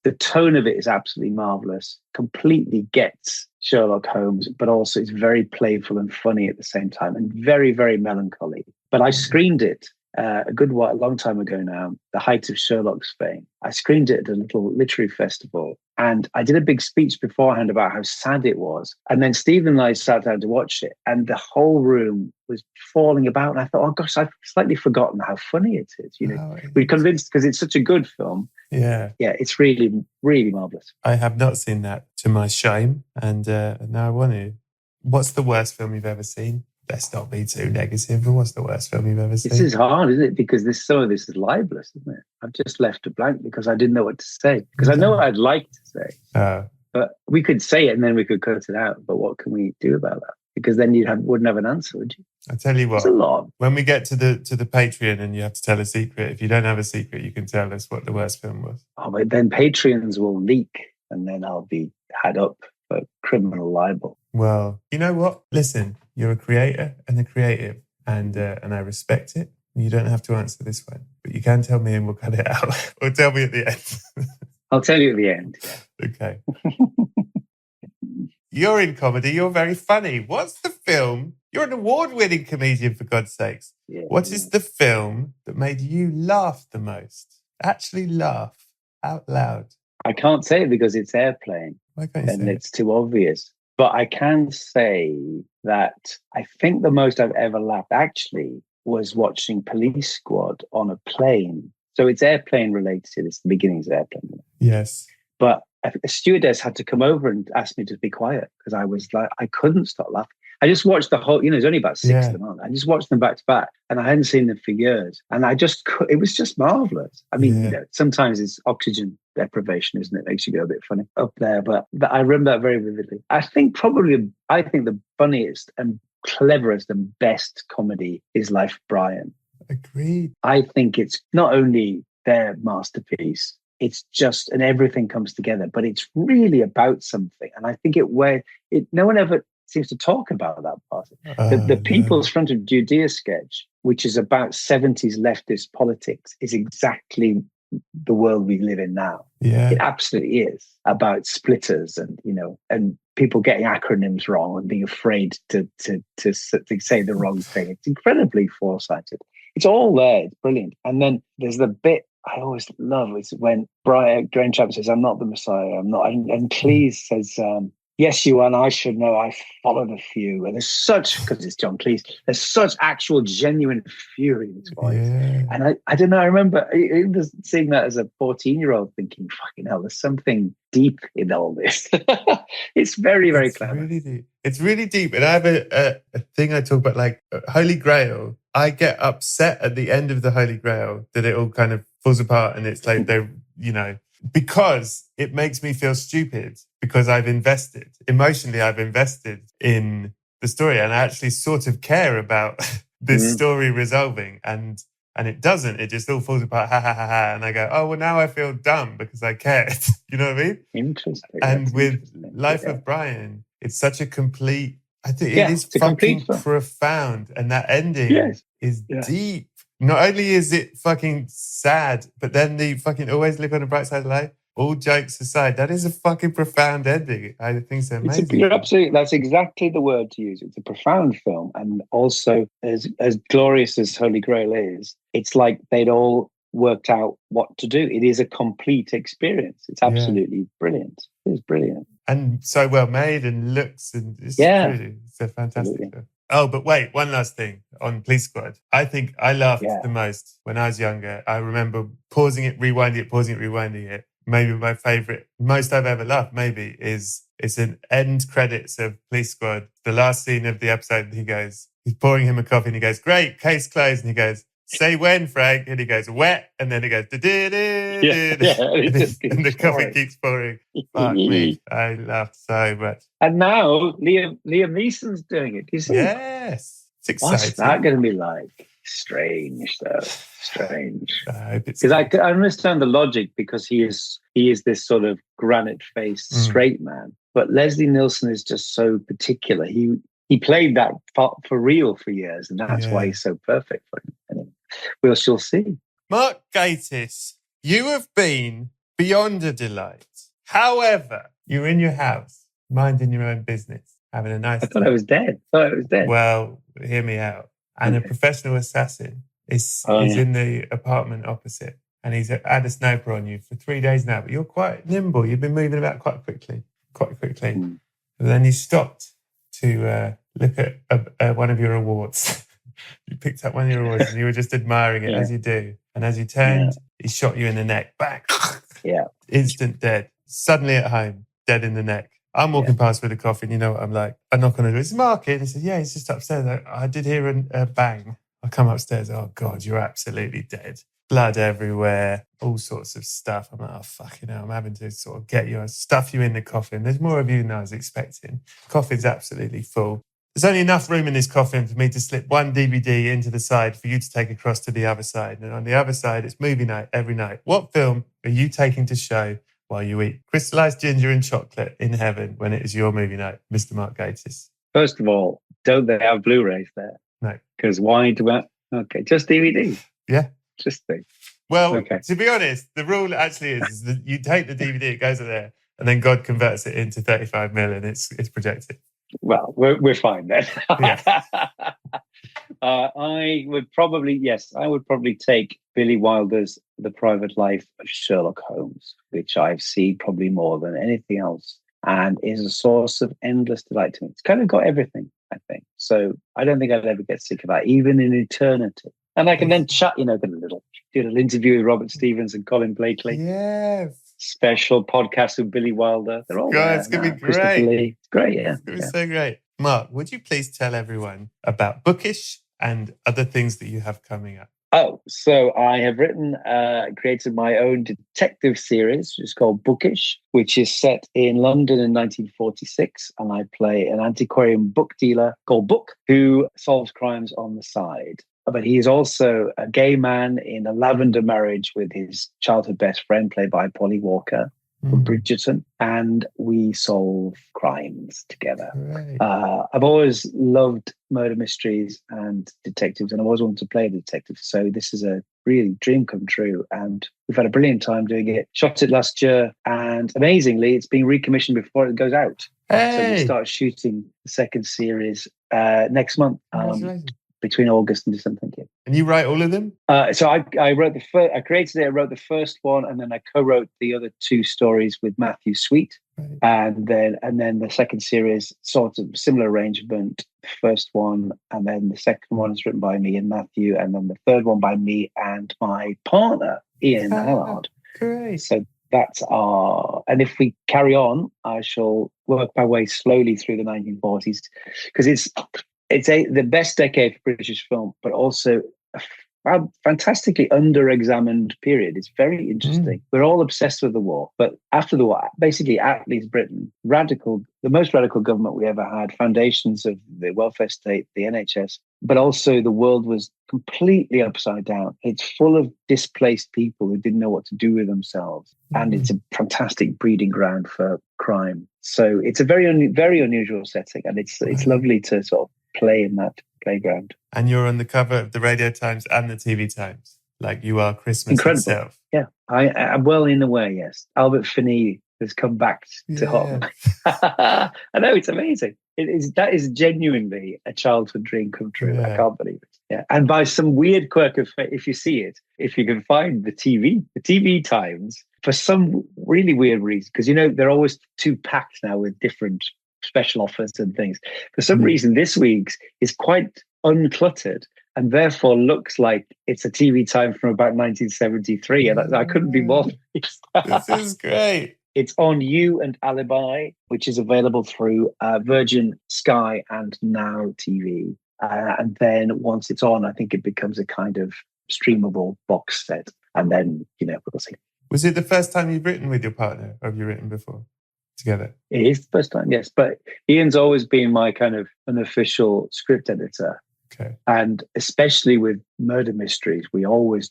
The tone of it is absolutely marvelous. Completely gets Sherlock Holmes, but also it's very playful and funny at the same time, and very, very melancholy. But I screened it a long time ago now, the height of Sherlock's fame. I screened it at a little literary festival, and I did a big speech beforehand about how sad it was. And then Stephen and I sat down to watch it, and the whole room was falling about. And I thought, oh gosh, I've slightly forgotten how funny it is. We're convinced because it's such a good film. Yeah, it's really, really marvelous. I have not seen that, to my shame, and now I want to. What's the worst film you've ever seen? Let's not be too negative, but what's the worst film you've ever seen? This is hard, isn't it? Because some of this is libelous, isn't it? I've just left a blank because I didn't know what to say. Because I know what I'd like to say. But we could say it and then we could cut it out. But what can we do about that? Because then wouldn't have an answer, would you? I tell you what, it's a lot. When we get to the Patreon and you have to tell a secret, if you don't have a secret, you can tell us what the worst film was. Oh, but then Patreons will leak and then I'll be had up for criminal libel. Well, you know what? Listen, you're a creator and a creative, and I respect it. You don't have to answer this one, but you can tell me and we'll cut it out. Or tell me at the end. I'll tell you at the end. Yeah. Okay. You're in comedy. You're very funny. What's the film? You're an award-winning comedian, for God's sakes. Yeah, what is the film that made you laugh the most? Actually laugh out loud. I can't say it because it's Airplane. Why can't you and say it's too obvious. But I can say that I think the most I've ever laughed actually was watching Police Squad on a plane. So it's Airplane related. It's the beginnings of Airplane. Yes. But a stewardess had to come over and ask me to be quiet because I was like, I couldn't stop laughing. I just watched the whole, there's only about 6 of them on. I just watched them back to back and I hadn't seen them for years. And it was just marvelous. I mean, sometimes it's oxygen deprivation, isn't it? Makes you go a bit funny up there. But I remember that very vividly. I think the funniest and cleverest and best comedy is Life of Brian. Agreed. I think it's not only their masterpiece, it's just, and everything comes together, but it's really about something. And I think no one ever seems to talk about that part. The People's Front of Judea sketch, which is about 70s leftist politics, is exactly the world we live in now. Yeah. It absolutely is about splitters and people getting acronyms wrong and being afraid to say the wrong thing. It's incredibly foresighted. It's all there. It's brilliant. And then there's the bit I always love is when Brian Chapman says, "I'm not the Messiah. I'm not." And Cleese says, Yes, you and I should know. I followed a few, and there's such, because it's John Cleese, there's such actual genuine fury in his voice. Yeah. And I don't know, I remember seeing that as a 14-year-old thinking, fucking hell, there's something deep in all this. It's very, very clever. Really deep. It's really deep. And I have a thing I talk about, like Holy Grail. I get upset at the end of the Holy Grail that it all kind of falls apart, and it's like they're, because it makes me feel stupid, because I've invested in the story, and I actually sort of care about this story resolving, and it doesn't. It just all falls apart, ha ha ha ha, and I go, oh well, now I feel dumb because I cared. You know what I mean? Interesting. And That's with interesting. Life of Brian, it's such a complete. I think Yeah, it is it's a fucking complete film. profound, and that ending is deep. Not only is it fucking sad, but then the fucking always look on the bright side of life. All jokes aside, that is a fucking profound ending. I think it's amazing. You're absolutely, that's exactly the word to use. It's a profound film, and also as glorious as Holy Grail is, it's like they'd all worked out what to do. It is a complete experience. It's absolutely brilliant. It is brilliant. And so well made, and looks, and it's a fantastic film. Oh, but wait, one last thing on Police Squad. I think I laughed the most when I was younger. I remember pausing it, rewinding it. Maybe my favourite, most I've ever laughed, maybe, is it's an end credits of Police Squad. The last scene of the episode, he's pouring him a coffee, and he goes, great, case closed. And he goes, say when, Frank? And he goes, wet. And then he goes, and the coffee keeps pouring. Fuck me. I laughed so much. And now Liam Neeson's doing it. You see? Yes. It's exciting. What's that going to be like? Strange, though. Strange. Because I understand the logic, because he is this sort of granite-faced straight man. But Leslie Nielsen is just so particular. He played that for real for years, and that's why he's so perfect for him. Anyway, we shall see. Mark Gatiss, you have been beyond a delight. However, you're in your house, minding your own business, having a nice I thought I was dead. Well, hear me out. And a professional assassin is in the apartment opposite, and he's had a sniper on you for 3 days now, but you're quite nimble. You've been moving about quite quickly. And then you stopped to look at one of your awards. You picked up one of your awards, and you were just admiring it, as you do. And as you turned, he shot you in the neck. Bang! Instant dead. Suddenly at home, dead in the neck. I'm walking past with a coffee, and you know what I'm like. I knock on the door. It's Mark in. He said, yeah, he's just upstairs. I did hear a bang. I come upstairs. Oh, God, you're absolutely dead. Blood everywhere. All sorts of stuff. I'm like, oh, fucking hell. I'm having to sort of get you, stuff you in the coffin. There's more of you than I was expecting. Coffin's absolutely full. There's only enough room in this coffin for me to slip one DVD into the side for you to take across to the other side. And on the other side, it's movie night every night. What film are you taking to show while you eat crystallized ginger and chocolate in heaven when it is your movie night, Mr. Mark Gatiss? First of all, don't they have Blu-rays there? No. Because why do I? Okay, just DVD. Yeah. Just think. Well, to be honest, the rule actually is that you take the DVD, it goes in there, and then God converts it into 35mm, and it's projected. Well, we're fine then. Yeah. I would probably take Billy Wilder's The Private Life of Sherlock Holmes, which I've seen probably more than anything else, and is a source of endless delight to me. It's kind of got everything, I think. So I don't think I'd ever get sick of that, even in eternity. And I can then chat, do a little interview with Robert Stevens and Colin Blakely. Yes. Special podcast with Billy Wilder. They're all there. It's going to be great. It's great, yeah. It's going to be so great. Mark, would you please tell everyone about Bookish and other things that you have coming up? Oh, so I have created my own detective series, which is called Bookish, which is set in London in 1946. And I play an antiquarian book dealer called Book, who solves crimes on the side. But he is also a gay man in a lavender marriage with his childhood best friend, played by Polly Walker from Bridgerton, and we solve crimes together. Right. I've always loved murder mysteries and detectives, and I've always wanted to play a detective. So this is a really dream come true, and we've had a brilliant time doing it. Shot it last year, and amazingly, it's being recommissioned before it goes out. So we start shooting the second series next month. Between August and December, thank you. And you write all of them? So I wrote I created it, I wrote the first one, and then I co-wrote the other two stories with Matthew Sweet, Right. And then the second series, sort of similar arrangement. The first one, and then the second one is written by me and Matthew, and then the third one by me and my partner, Ian Allard. Great. So that's and if we carry on, I shall work my way slowly through the 1940s, because it's the best decade for British film, but also a fantastically under-examined period. It's very interesting. We're all obsessed with the war, but after the war, basically Attlee's Britain, the most radical government we ever had, foundations of the welfare state, the NHS, but also the world was completely upside down. It's full of displaced people who didn't know what to do with themselves. And it's a fantastic breeding ground for crime. So it's a very, very unusual setting. And it's lovely to sort of play in that playground. And you're on the cover of the Radio Times and the TV Times, like you are Christmas Incredible. itself. Yeah, I'm well in a way, yes. Albert Finney has come back to haunt me. I know, it's amazing. That is genuinely a childhood dream come true. I can't believe it. Yeah, and by some weird quirk of fate, if you see it, if you can find the TV Times, for some really weird reason, because they're always too packed now with different special offers and things. For some reason, this week's is quite uncluttered and therefore looks like it's a TV time from about 1973. And I couldn't be more pleased. This is great. It's on You and Alibi, which is available through Virgin, Sky, and Now TV. And then once it's on, I think it becomes a kind of streamable box set. And then, we'll see. Was it the first time you've written with your partner, or have you written before together? It is the first time, yes. But Ian's always been my kind of unofficial script editor. Okay. And especially with murder mysteries, we always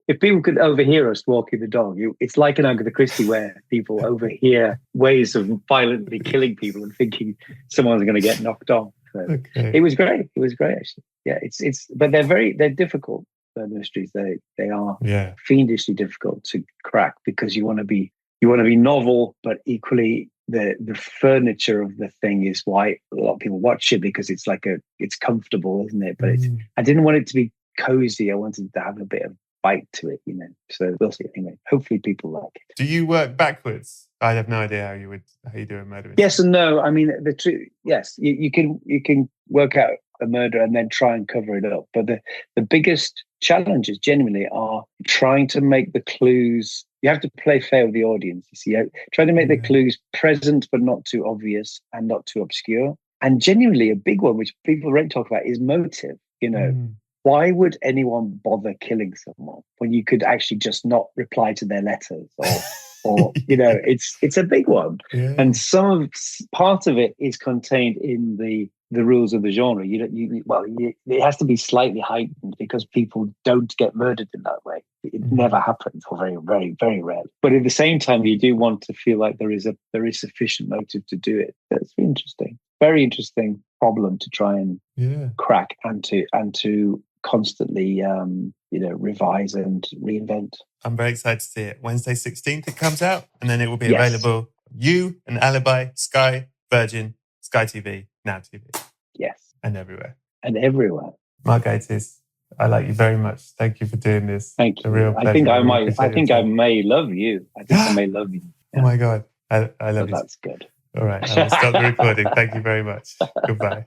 if people could overhear us walking the dog, it's like an Agatha Christie where people overhear ways of violently killing people and thinking someone's going to get knocked off. So It was great. It was great, actually. Yeah, but they're difficult murder mysteries. They are fiendishly difficult to crack because you want to be novel, but equally the furniture of the thing is why a lot of people watch it, because it's it's comfortable, isn't it? But I didn't want it to be cozy. I wanted to have a bit of bite to it, So we'll see. Anyway, hopefully people like it. Do you work backwards? I have no idea how you do a murder mystery. Yes and no. I mean, the truth. Yes, you can work out a murder and then try and cover it up. But the biggest challenges genuinely are trying to make the clues. You have to play fair with the audience. You see, trying to make the clues present but not too obvious and not too obscure. And genuinely, a big one which people don't talk about is motive. Why would anyone bother killing someone when you could actually just not reply to their letters or it's a big one. Yeah. And part of it is contained in the rules of the genre. It has to be slightly heightened because people don't get murdered in that way. It never happens, or very, very, very rare. But at the same time, you do want to feel like there is sufficient motive to do it. That's interesting. Very interesting problem to try and crack and to constantly revise and reinvent. I'm very excited to see it. Wednesday 16th it comes out, and then it will be available. You and Alibi, Sky, Virgin, Sky TV, Now TV. Yes. And everywhere. Mark Gatiss, I like you very much. Thank you for doing this. Thank you. A real pleasure. I think I may love you. I may love you. Yeah. Oh my God. I love you. That's good. All right. I will stop the recording. Thank you very much. Goodbye.